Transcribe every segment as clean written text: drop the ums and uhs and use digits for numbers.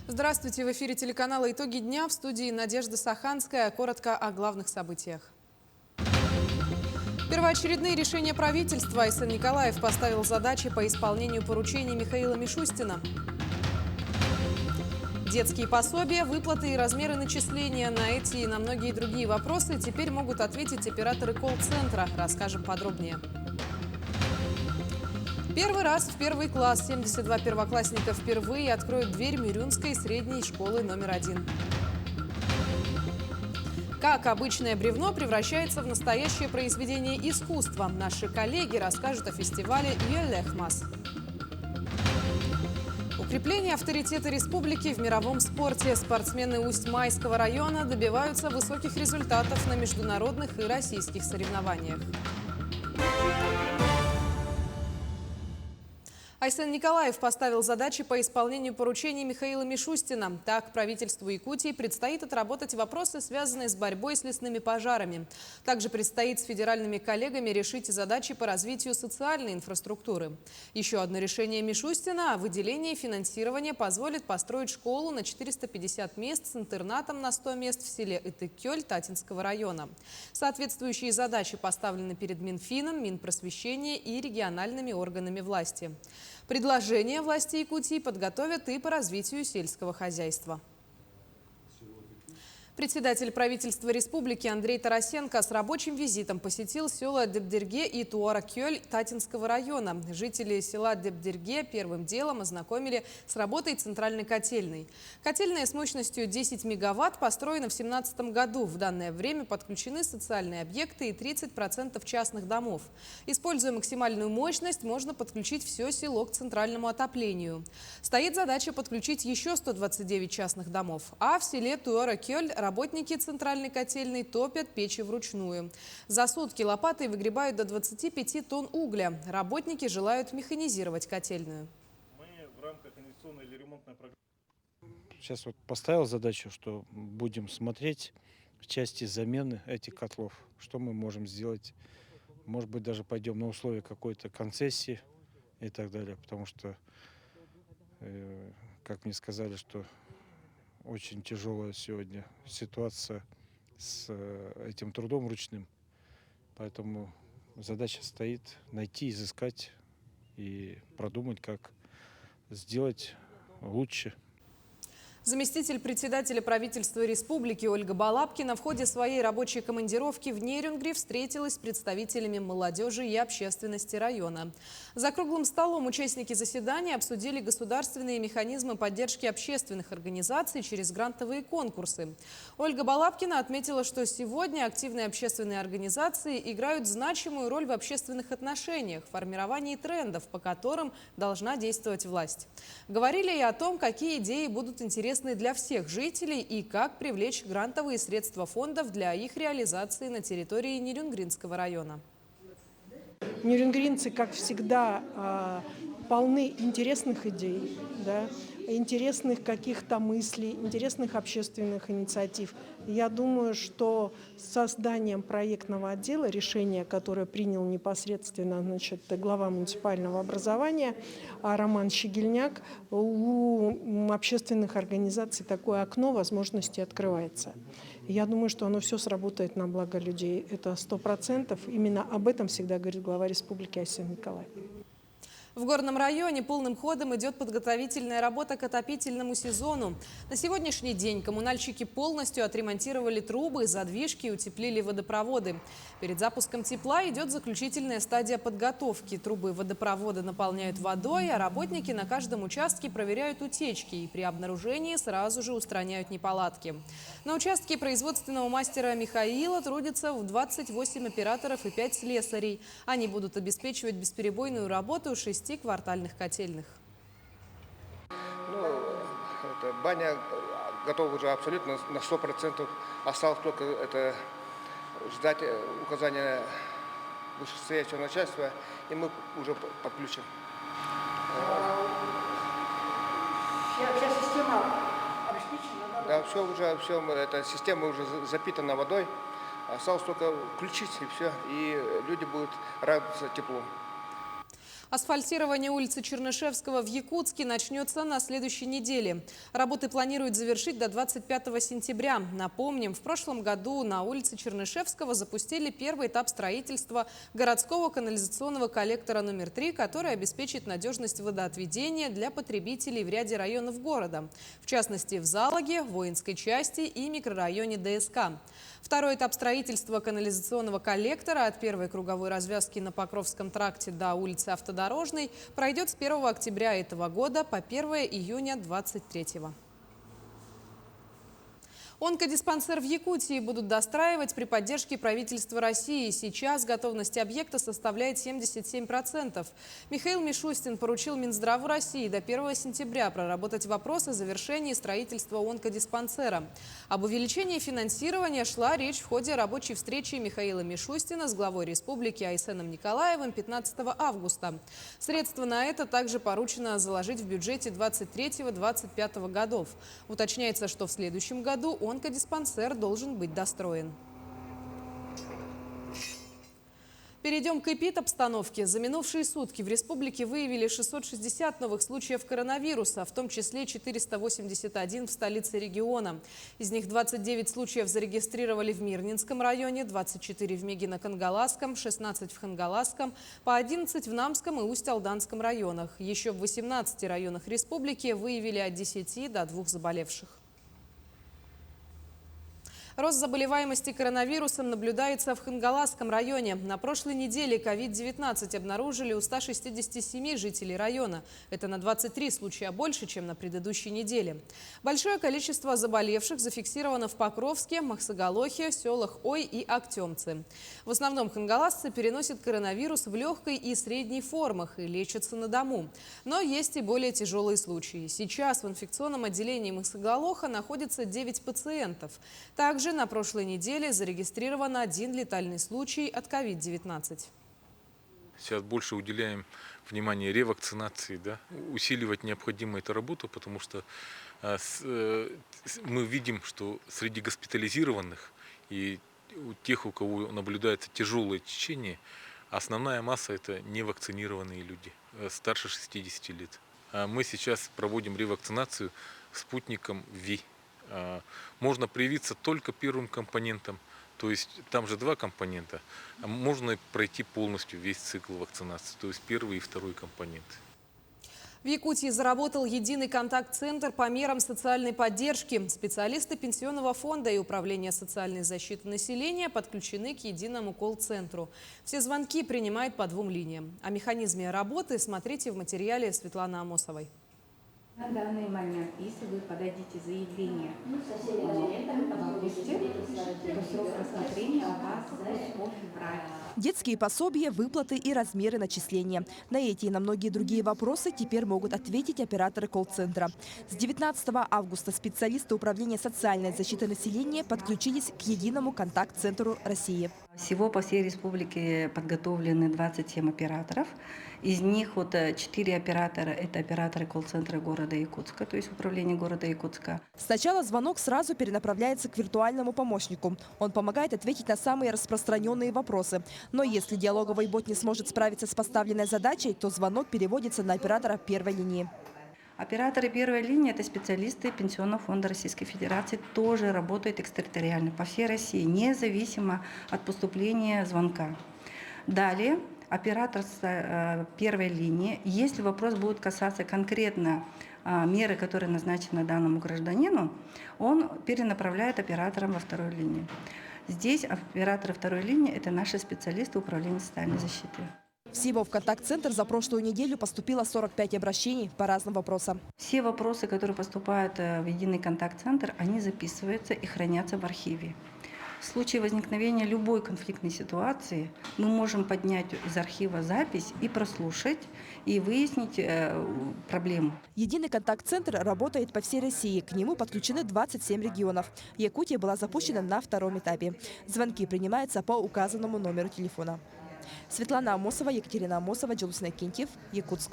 Здравствуйте! В эфире телеканала «Итоги дня», в студии Надежда Саханская. Коротко о главных событиях. Первоочередные решения правительства. Айсен Николаев поставил задачи по исполнению поручений Михаила Мишустина. Детские пособия, выплаты и размеры начисления. На эти и на многие другие вопросы теперь могут ответить операторы колл-центра. Расскажем подробнее. Первый раз в первый класс 72 первоклассника впервые откроют дверь Мирюнской средней школы номер 1. Как обычное бревно превращается в настоящее произведение искусства. Наши коллеги расскажут о фестивале «Йолехмас». Укрепление авторитета республики в мировом спорте. Спортсмены Усть-Майского района добиваются высоких результатов на международных и российских соревнованиях. Айсен Николаев поставил задачи по исполнению поручений Михаила Мишустина. Так, правительству Якутии предстоит отработать вопросы, связанные с борьбой с лесными пожарами. Также предстоит с федеральными коллегами решить задачи по развитию социальной инфраструктуры. Еще одно решение Мишустина о выделении финансирования позволит построить школу на 450 мест с интернатом на 100 мест в селе Итыкёль Татинского района. Соответствующие задачи поставлены перед Минфином, Минпросвещения и региональными органами власти. Предложения власти Якутии подготовят и по развитию сельского хозяйства. Председатель правительства республики Андрей Тарасенко с рабочим визитом посетил села Депдерге и Туаракёль Татинского района. Жители села Депдерге первым делом ознакомили с работой центральной котельной. Котельная с мощностью 10 мегаватт построена в 2017 году. В данное время подключены социальные объекты и 30% частных домов. Используя максимальную мощность, можно подключить все село к центральному отоплению. Стоит задача подключить еще 129 частных домов. А в селе Туаракёль работники центральной котельной топят печи вручную. За сутки лопатой выгребают до 25 тонн угля. Работники желают механизировать котельную. Мы в рамках инвестиционной или ремонтной программы сейчас поставил задачу, что будем смотреть в части замены этих котлов, что мы можем сделать. Может быть, даже пойдем на условия какой-то концессии и так далее, потому что, как мне сказали, что очень тяжелая сегодня ситуация с этим трудом ручным. Поэтому задача стоит найти, изыскать и продумать, как сделать лучше. Заместитель председателя правительства республики Ольга Балабкина в ходе своей рабочей командировки в Нерюнгри встретилась с представителями молодежи и общественности района. За круглым столом участники заседания обсудили государственные механизмы поддержки общественных организаций через грантовые конкурсы. Ольга Балабкина отметила, что сегодня активные общественные организации играют значимую роль в общественных отношениях, в формировании трендов, по которым должна действовать власть. Говорили и о том, какие идеи будут интересны для всех жителей и как привлечь грантовые средства фондов для их реализации на территории Нерюнгринского района. Нерюнгринцы, как всегда, полны интересных идей, да, интересных каких-то мыслей, интересных общественных инициатив. Я думаю, что с созданием проектного отдела, решение, которое принял непосредственно глава муниципального образования Роман Щегельняк, у общественных организаций такое окно возможностей открывается. Я думаю, что оно все сработает на благо людей. Это 100%. Именно об этом всегда говорит глава республики Айсен Николаев. В Горном районе полным ходом идет подготовительная работа к отопительному сезону. На сегодняшний день коммунальщики полностью отремонтировали трубы, задвижки и утеплили водопроводы. Перед запуском тепла идет заключительная стадия подготовки. Трубы водопровода наполняют водой, а работники на каждом участке проверяют утечки и при обнаружении сразу же устраняют неполадки. На участке производственного мастера Михаила трудятся 28 операторов и 5 слесарей. Они будут обеспечивать бесперебойную работу 6 квартальных котельных. Баня готова уже абсолютно на 100%. Осталось только ждать указания вышестоящего начальства, и мы уже подключим. Вся система обеспечена? Да, все, эта система уже запитана водой. Осталось только включить, и все, и люди будут радоваться теплу. Асфальтирование улицы Чернышевского в Якутске начнется на следующей неделе. Работы планируют завершить до 25 сентября. Напомним, в прошлом году на улице Чернышевского запустили первый этап строительства городского канализационного коллектора номер 3, который обеспечит надежность водоотведения для потребителей в ряде районов города. В частности, в Залаге, воинской части и микрорайоне ДСК. Второй этап строительства канализационного коллектора от первой круговой развязки на Покровском тракте до улицы Автодорожной пройдет с 1 октября этого года по 1 июня 2023. Онкодиспансер в Якутии будут достраивать при поддержке правительства России. Сейчас готовность объекта составляет 77%. Михаил Мишустин поручил Минздраву России до 1 сентября проработать вопрос о завершении строительства онкодиспансера. Об увеличении финансирования шла речь в ходе рабочей встречи Михаила Мишустина с главой республики Айсеном Николаевым 15 августа. Средства на это также поручено заложить в бюджете 23-25 годов. Уточняется, что в следующем году онкодиспансер должен быть достроен. Перейдем к эпид-обстановке. За минувшие сутки в республике выявили 660 новых случаев коронавируса, в том числе 481 в столице региона. Из них 29 случаев зарегистрировали в Мирнинском районе, 24 в Мегино-Кангаласском, 16 в Хангаласском, по 11 в Намском и Усть-Алданском районах. Еще в 18 районах республики выявили от 10 до 2 заболевших. Рост заболеваемости коронавирусом наблюдается в Хангаласском районе. На прошлой неделе COVID-19 обнаружили у 167 жителей района. Это на 23 случая больше, чем на предыдущей неделе. Большое количество заболевших зафиксировано в Покровске, Махсагалохе, селах Ой и Актемце. В основном хангаласцы переносят коронавирус в легкой и средней формах и лечатся на дому. Но есть и более тяжелые случаи. Сейчас в инфекционном отделении Махсагалоха находится 9 пациентов. Также на прошлой неделе зарегистрирован 1 летальный случай от COVID-19. Сейчас больше уделяем внимание ревакцинации, да? Усиливать необходимо эту работу, потому что мы видим, что среди госпитализированных и у тех, у кого наблюдается тяжелое течение, основная масса – это невакцинированные люди, старше 60 лет. Мы сейчас проводим ревакцинацию спутником ВИ. Можно привиться только первым компонентом, то есть там же 2 компонента, а можно пройти полностью весь цикл вакцинации, то есть первый и второй компонент. В Якутии заработал единый контакт-центр по мерам социальной поддержки. Специалисты Пенсионного фонда и Управления социальной защиты населения подключены к единому колл-центру. Все звонки принимают по 2 линиям. О механизме работы смотрите в материале Светланы Амосовой. На данный момент, если вы подадите заявление в августе, то срок рассмотрения у вас по февраль. Детские пособия, выплаты и размеры начисления. На эти и на многие другие вопросы теперь могут ответить операторы колл-центра. С 19 августа специалисты Управления социальной защиты населения подключились к единому контакт-центру России. Всего по всей республике подготовлены 27 операторов. Из них 4 оператора – это операторы колл-центра города Якутска, то есть управление города Якутска. Сначала звонок сразу перенаправляется к виртуальному помощнику. Он помогает ответить на самые распространенные вопросы. Но если диалоговый бот не сможет справиться с поставленной задачей, то звонок переводится на оператора первой линии. Операторы первой линии – это специалисты Пенсионного фонда Российской Федерации, тоже работают экстерриториально по всей России, независимо от поступления звонка. Далее оператор первой линии, если вопрос будет касаться конкретно меры, которые назначены данному гражданину, он перенаправляет операторам во второй линии. Здесь операторы второй линии – это наши специалисты Управления социальной защиты. Всего в контакт-центр за прошлую неделю поступило 45 обращений по разным вопросам. Все вопросы, которые поступают в единый контакт-центр, они записываются и хранятся в архиве. В случае возникновения любой конфликтной ситуации мы можем поднять из архива запись и прослушать, и выяснить проблему. Единый контакт-центр работает по всей России. К нему подключены 27 регионов. Якутия была запущена на 2-м этапе. Звонки принимаются по указанному номеру телефона. Светлана Амосова, Екатерина Амосова, Джулус Накентьев, Якутск.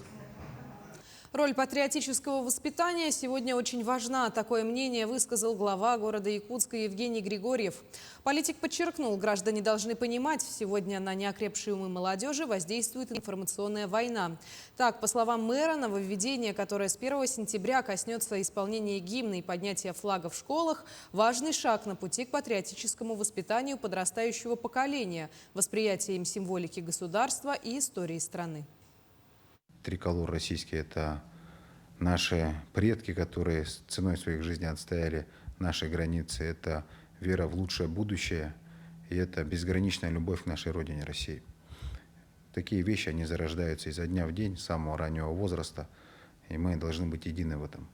Роль патриотического воспитания сегодня очень важна. Такое мнение высказал глава города Якутска Евгений Григорьев. Политик подчеркнул, граждане должны понимать, сегодня на неокрепшие умы молодежи воздействует информационная война. Так, по словам мэра, нововведение, которое с 1 сентября коснется исполнения гимна и поднятия флага в школах, важный шаг на пути к патриотическому воспитанию подрастающего поколения, восприятия им символики государства и истории страны. Триколор российский – это наши предки, которые с ценой своих жизней отстояли наши границы. Это вера в лучшее будущее, и это безграничная любовь к нашей родине России. Такие вещи, они зарождаются изо дня в день, с самого раннего возраста, и мы должны быть едины в этом.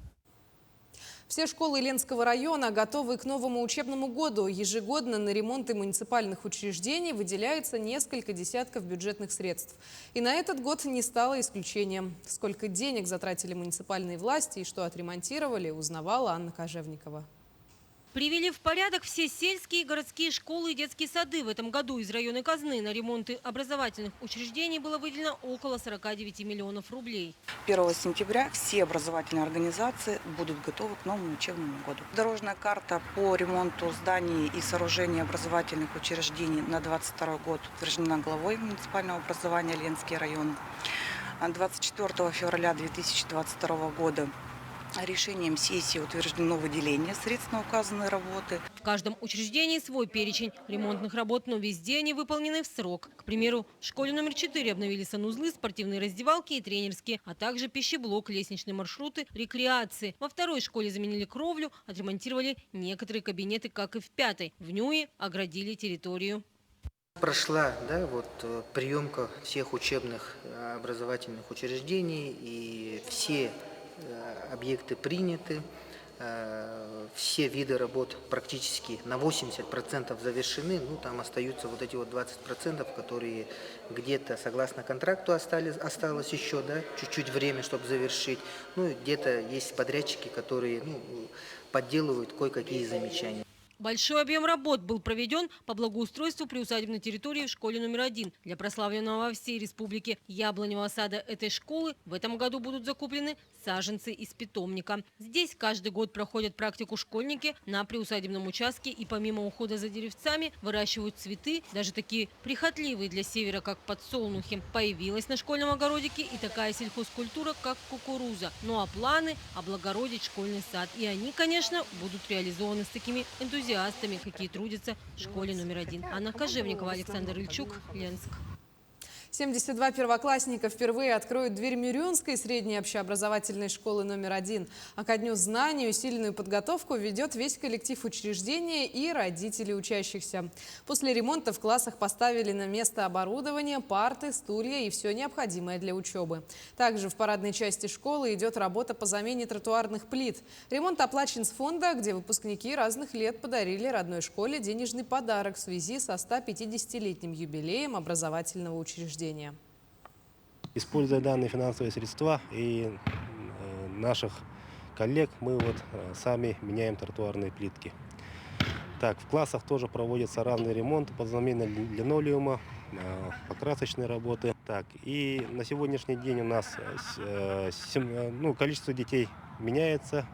Все школы Ленского района готовы к новому учебному году. Ежегодно на ремонты муниципальных учреждений выделяется несколько десятков бюджетных средств. И на этот год не стало исключением. Сколько денег затратили муниципальные власти и что отремонтировали, узнавала Анна Кожевникова. Привели в порядок все сельские и городские школы и детские сады. В этом году из районной казны на ремонты образовательных учреждений было выделено около 49 миллионов рублей. 1 сентября все образовательные организации будут готовы к новому учебному году. Дорожная карта по ремонту зданий и сооружений образовательных учреждений на 2022 год утверждена главой муниципального образования Ленский район. 24 февраля 2022 года решением сессии утверждено выделение средств на указанные работы. В каждом учреждении свой перечень ремонтных работ, но везде они выполнены в срок. К примеру, в школе номер 4 обновили санузлы, спортивные раздевалки и тренерские, а также пищеблок, лестничные маршруты, рекреации. Во второй школе заменили кровлю, отремонтировали некоторые кабинеты, как и в пятой. В Нюе оградили территорию. Прошла приемка всех учебных образовательных учреждений, и все объекты приняты, все виды работ практически на 80% завершены. Там остаются вот эти 20%, которые где-то согласно контракту осталось еще, чуть-чуть время, чтобы завершить. Где-то есть подрядчики, которые подделывают кое-какие замечания. Большой объем работ был проведен по благоустройству приусадебной территории в школе номер 1. Для прославленного во всей республике яблоневого сада этой школы в этом году будут закуплены саженцы из питомника. Здесь каждый год проходят практику школьники на приусадебном участке и помимо ухода за деревцами выращивают цветы, даже такие прихотливые для севера, как подсолнухи. Появилась на школьном огородике и такая сельхозкультура, как кукуруза. Ну а планы облагородить школьный сад. И они, конечно, будут реализованы с такими энтузиастами, какие трудятся в школе номер 1. Анна Кожевникова, Александр Ильчук, Ленск. 72 первоклассника впервые откроют дверь Мирюнской средней общеобразовательной школы номер 1. А ко дню знаний усиленную подготовку ведет весь коллектив учреждения и родители учащихся. После ремонта в классах поставили на место оборудование, парты, стулья и все необходимое для учебы. Также в парадной части школы идет работа по замене тротуарных плит. Ремонт оплачен с фонда, где выпускники разных лет подарили родной школе денежный подарок в связи со 150-летним юбилеем образовательного учреждения. Используя данные финансовые средства и наших коллег, мы сами меняем тротуарные плитки. Так, в классах тоже проводятся разные ремонты по замене линолеума, покрасочные работы. Так, и на сегодняшний день у нас количество детей меняется,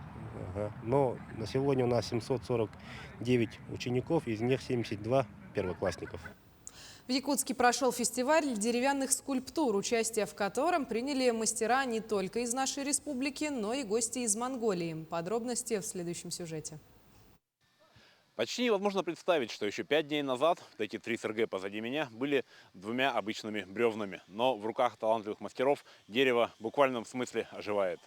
но на сегодня у нас 749 учеников, из них 72 первоклассников. В Якутске прошел фестиваль деревянных скульптур, участие в котором приняли мастера не только из нашей республики, но и гости из Монголии. Подробности в следующем сюжете. Почти невозможно представить, что еще 5 дней назад эти 3 СРГ позади меня были двумя обычными бревнами. Но в руках талантливых мастеров дерево в буквальном смысле оживает.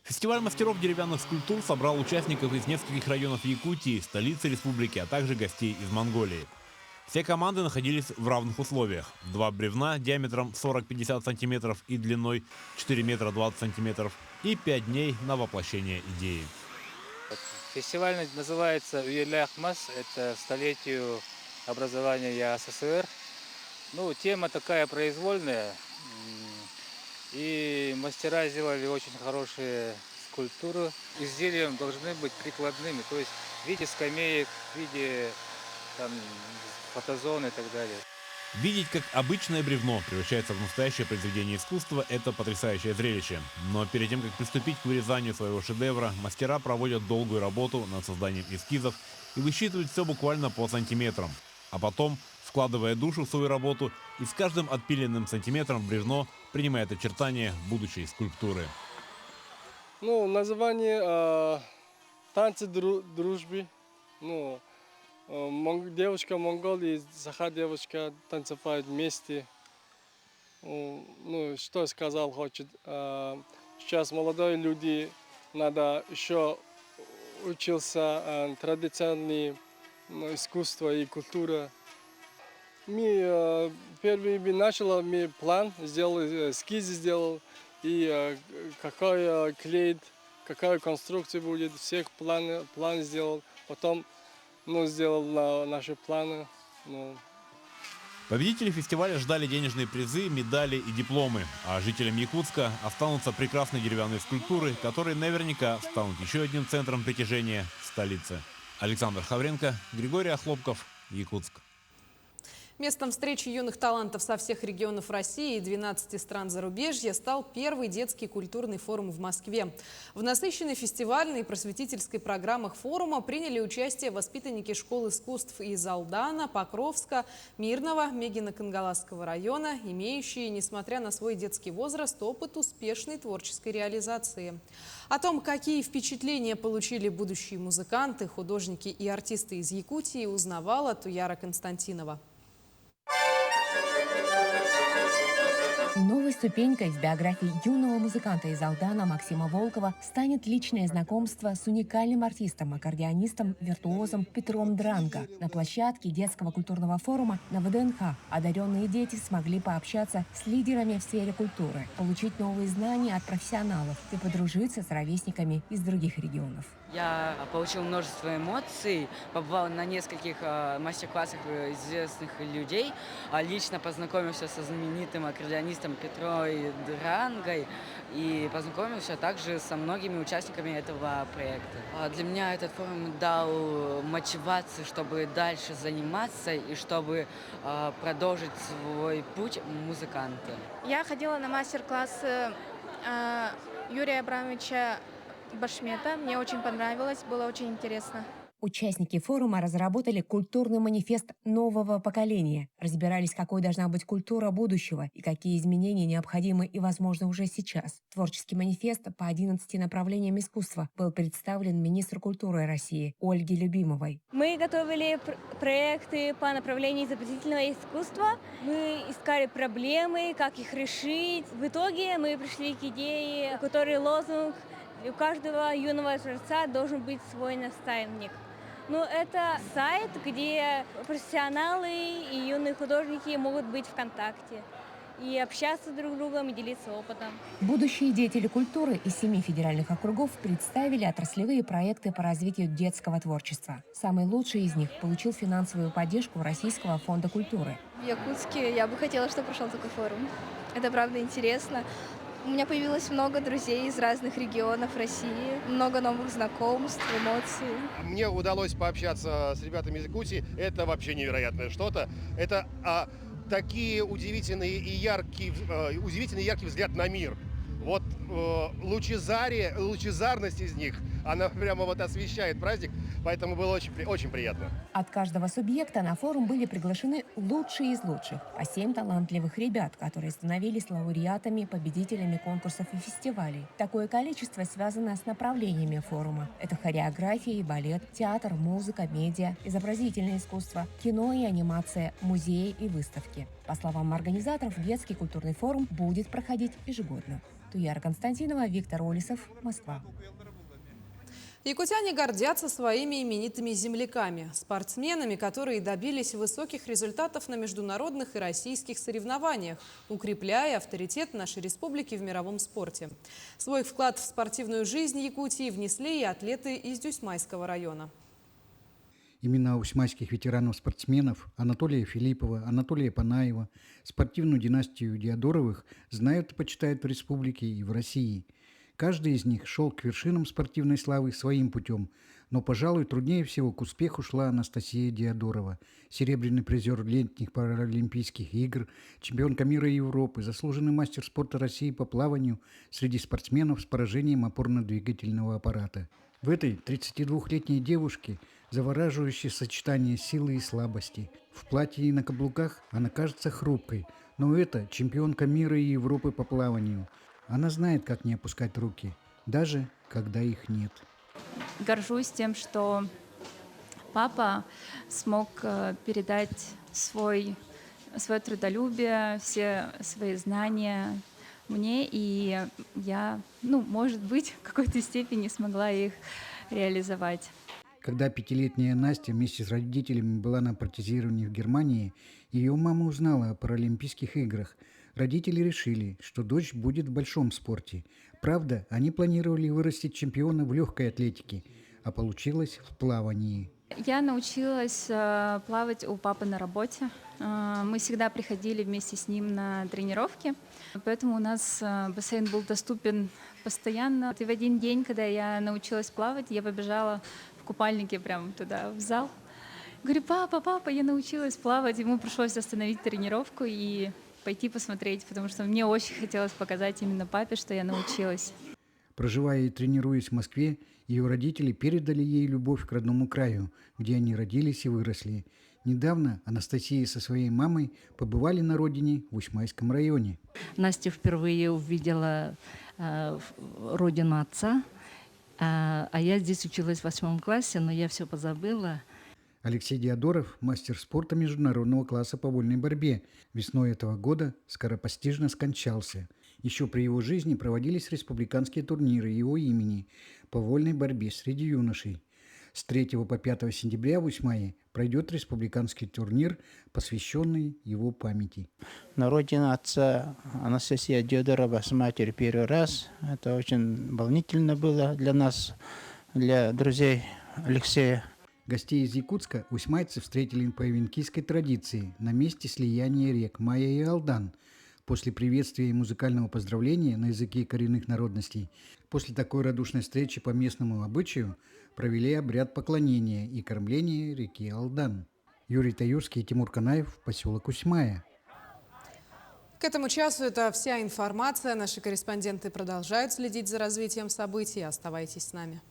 Фестиваль мастеров деревянных скульптур собрал участников из нескольких районов Якутии, столицы республики, а также гостей из Монголии. Все команды находились в равных условиях. 2 бревна диаметром 40-50 сантиметров и длиной 4 метра 20 сантиметров и 5 дней на воплощение идеи. Фестиваль называется «Уйля-Ахмас», это столетию образования СССР. Тема такая произвольная. И мастера сделали очень хорошие скульптуры. Изделия должны быть прикладными, то есть в виде скамеек, в виде фотозон и так далее. Видеть, как обычное бревно превращается в настоящее произведение искусства – это потрясающее зрелище. Но перед тем, как приступить к вырезанию своего шедевра, мастера проводят долгую работу над созданием эскизов и высчитывают все буквально по сантиметрам. А потом, вкладывая душу в свою работу, и с каждым отпиленным сантиметром бревно принимает очертания будущей скульптуры. Ну, название «Танцы дружбы». Ну, девушка Монгол и Саха девушка танцевают вместе. Ну, что сказал, хочет. Сейчас молодые люди, надо еще учился традиционные искусство и культура. Мы первый начал, мы план сделал, эскиз сделал, и какой клей, какая конструкция будет, всех план сделал. Потом сделал наши планы. Победители фестиваля ждали денежные призы, медали и дипломы. А жителям Якутска останутся прекрасные деревянные скульптуры, которые наверняка станут еще одним центром притяжения в столице. Александр Хавренко, Григорий Охлопков, Якутск. Местом встречи юных талантов со всех регионов России и 12 стран зарубежья стал первый детский культурный форум в Москве. В насыщенной фестивальной и просветительской программах форума приняли участие воспитанники школ искусств из Алдана, Покровска, Мирного, Мегино-Кангаласского района, имеющие, несмотря на свой детский возраст, опыт успешной творческой реализации. О том, какие впечатления получили будущие музыканты, художники и артисты из Якутии, узнавала Туяра Константинова. Новой ступенькой в биографии юного музыканта из Алдана Максима Волкова станет личное знакомство с уникальным артистом, аккордеонистом, виртуозом Петром Дранго. На площадке детского культурного форума на ВДНХ одаренные дети смогли пообщаться с лидерами в сфере культуры, получить новые знания от профессионалов и подружиться с ровесниками из других регионов. Я получил множество эмоций, побывал на нескольких мастер-классах известных людей, лично познакомился со знаменитым аккордеонистом Петрой Дрангой и познакомился также со многими участниками этого проекта. Для меня этот форум дал мотивацию, чтобы дальше заниматься и чтобы продолжить свой путь музыканта. Я ходила на мастер-класс Юрия Абрамовича Башмета. Мне очень понравилось, было очень интересно. Участники форума разработали культурный манифест нового поколения, разбирались, какой должна быть культура будущего и какие изменения необходимы и возможны уже сейчас. Творческий манифест по 11 направлениям искусства был представлен министру культуры России Ольге Любимовой. Мы готовили проекты по направлению изобразительного искусства. Мы искали проблемы, как их решить. В итоге мы пришли к идее, у которой лозунг: у каждого юного творца должен быть свой наставник. Но это сайт, где профессионалы и юные художники могут быть в контакте и общаться друг с другом и делиться опытом. Будущие деятели культуры из 7 федеральных округов представили отраслевые проекты по развитию детского творчества. Самый лучший из них получил финансовую поддержку Российского фонда культуры. В Якутске я бы хотела, чтобы прошел такой форум. Это правда интересно. У меня появилось много друзей из разных регионов России, много новых знакомств, эмоций. Мне удалось пообщаться с ребятами из Якутии. Это вообще невероятное что-то. Это такие удивительный и яркий взгляд на мир. Вот лучезарность из них, она прямо вот освещает праздник, поэтому было очень приятно. От каждого субъекта на форум были приглашены лучшие из лучших, по 7 талантливых ребят, которые становились лауреатами, победителями конкурсов и фестивалей. Такое количество связано с направлениями форума. Это хореография и балет, театр, музыка, медиа, изобразительное искусство, кино и анимация, музеи и выставки. По словам организаторов, детский культурный форум будет проходить ежегодно. Туяра Константинова, Виктор Олисов, Москва. Якутяне гордятся своими именитыми земляками, спортсменами, которые добились высоких результатов на международных и российских соревнованиях, укрепляя авторитет нашей республики в мировом спорте. Свой вклад в спортивную жизнь Якутии внесли и атлеты из Дюсьмайского района. Имена усьмайских ветеранов-спортсменов Анатолия Филиппова, Анатолия Панаева, спортивную династию Диадоровых знают и почитают в республике и в России. Каждый из них шел к вершинам спортивной славы своим путем, Но, пожалуй, труднее всего к успеху шла Анастасия Диадорова, серебряный призер летних паралимпийских игр, чемпионка мира и Европы, заслуженный мастер спорта России по плаванию среди спортсменов с поражением опорно-двигательного аппарата. В этой 32-летней девушке завораживающее сочетание силы и слабости. В платье и на каблуках она кажется хрупкой, но это чемпионка мира и Европы по плаванию. Она знает, как не опускать руки, даже когда их нет. Горжусь тем, что папа смог передать свое трудолюбие, все свои знания мне, и я, может быть, в какой-то степени смогла их реализовать. Когда 5-летняя Настя вместе с родителями была на протезировании в Германии, ее мама узнала о Паралимпийских играх. Родители решили, что дочь будет в большом спорте. Правда, они планировали вырастить чемпиона в легкой атлетике, а получилось в плавании. Я научилась плавать у папы на работе. Мы всегда приходили вместе с ним на тренировки, поэтому у нас бассейн был доступен постоянно. И в один день, когда я научилась плавать, я побежала в купальнике прямо туда, в зал. Говорю: папа, я научилась плавать. Ему пришлось остановить тренировку и пойти посмотреть, потому что мне очень хотелось показать именно папе, что я научилась. Проживая и тренируясь в Москве, ее родители передали ей любовь к родному краю, где они родились и выросли. Недавно Анастасия со своей мамой побывали на родине в Усьмайском районе. Настя впервые увидела родину отца, а я здесь училась в 8 классе, но я все позабыла. Алексей Диадоров – мастер спорта международного класса по вольной борьбе. Весной этого года скоропостижно скончался. Еще при его жизни проводились республиканские турниры его имени по вольной борьбе среди юношей. С 3 по 5 сентября в Усьмае пройдет республиканский турнир, посвященный его памяти. На родине отца Анастасия Диадорова с матерью первый раз. Это очень волнительно было для нас, для друзей Алексея. Гостей из Якутска усьмайцы встретили по эвенкийской традиции на месте слияния рек Мая и Алдан. После приветствия и музыкального поздравления на языке коренных народностей, после такой радушной встречи по местному обычаю, провели обряд поклонения и кормления реки Алдан. Юрий Таюрский и Тимур Канаев, поселок Усьмая. К этому часу это вся информация. Наши корреспонденты продолжают следить за развитием событий. Оставайтесь с нами.